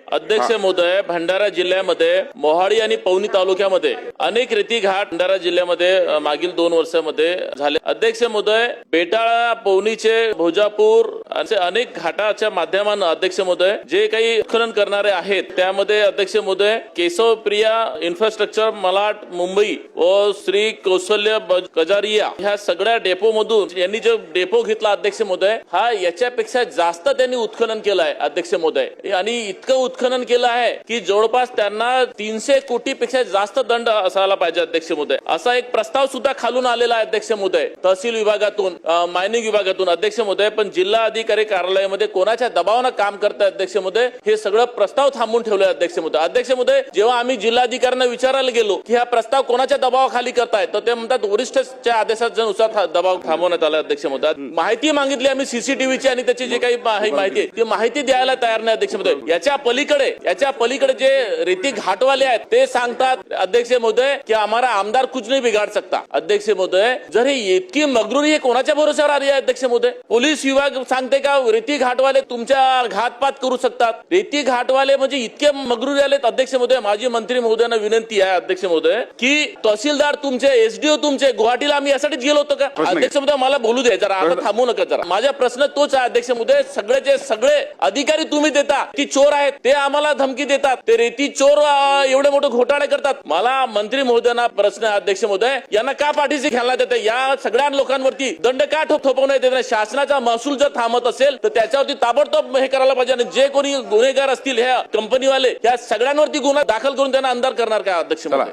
अध्यक्ष महोदय, भंडारा जिल्ह्यामध्ये मोहाडी आणि पवनी तालुक्यामध्ये अनेक रेती घाट भंडारा जिल्ह्यामध्ये मागील 2 वर्षामध्ये झाले. अध्यक्ष महोदय, बेटाळा, पवनीचे, भोजापूर असे अनेक घाटाच्या माध्यमाने अध्यक्ष महोदय जे काही उत्खनन करणारे आहेत त्यामध्ये अध्यक्ष महोदय केशवप्रिया इन्फ्रास्ट्रक्चर मलाड मुंबई व श्री कौशल्य कजारिया ह्या सगळ्या डेपो मधून यांनी जो डेपो घेतला अध्यक्ष महोदय, हा याच्यापेक्षा जास्त त्यांनी उत्खनन केलं आहे अध्यक्ष महोदय. आणि इतकं उत्खनन केलं आहे की जवळपास त्यांना 300 कोटीपेक्षा जास्त दंड असायला पाहिजे अध्यक्ष महोदय. असा एक प्रस्ताव सुद्धा खालून आलेला आहे अध्यक्ष महोदय, तहसील विभागातून, मायनिंग विभागातून अध्यक्ष महोदय. पण जिल्हा अधिकारी कार्यालयामध्ये कोणाच्या दबावानं काम करतात अध्यक्ष महोदय, हे सगळं प्रस्ताव थांबून ठेवले अध्यक्ष महोदय. अध्यक्ष महोदय, जेव्हा आम्ही जिल्हाधिकाऱ्यांना विचारायला गेलो की हा प्रस्ताव कोणाच्या दबावाखाली करताय, तर ते म्हणतात वरिष्ठच्या आदेशानुसार दबाव थांबवण्यात आला अध्यक्ष महोदय. माहिती मागितली आम्ही सीसीटीव्हीची आणि त्याची जे काही माहिती आहे ती माहिती द्यायला तयार नाही अध्यक्ष महोदय. याच्या पलीकडे जे रेती घाटवाले आहेत ते सांगतात अध्यक्ष महोदय की हमारा आमदार कुछ नहीं बिगाड़ सकता. अध्यक्ष महोदय, जर हे इतकी मगरुरी हे कोणाच्या भरोश्यावर आली आहे अध्यक्ष महोदय? पोलीस विभाग सांगते का रेती घाटवाले तुमच्या घातपात करू शकतात? रेती घाटवाले म्हणजे इतके मगरुरी आलेत अध्यक्ष महोदय. माझी मंत्री महोदयांना विनंती आहे अध्यक्ष महोदय की तहसीलदार तुमचे, एसडीओ तुमचे, गुवाहाटीला आम्ही यासाठीच गेलो होतो का अध्यक्ष महोदय? मला बोलू दे जरा, आता थांबू नका जरा. माझा प्रश्न तोच आहे अध्यक्ष महोदय. सगळे अधिकारी तुम्ही देता की चोर आहेत ते आम्हाला धमकी देतात, ते रेती चोर एवढे मोठे घोटाळे करतात. मला मंत्री महोदयांना प्रश्न आहे अध्यक्ष महोदय, यांना का पाठीशी घ्यायला देते? या सगळ्या लोकांवरती दंड का थोपवण्यात येत नाही? शासनाचा महसूल जर थांबत असेल तर त्याच्यावरती ताबडतोब हे करायला पाहिजे. आणि जे कोणी गुन्हेगार असतील ह्या कंपनीवाले, या सगळ्यांवरती गुन्हा दाखल करून त्यांना अंधार करणार काय अध्यक्ष महोदय?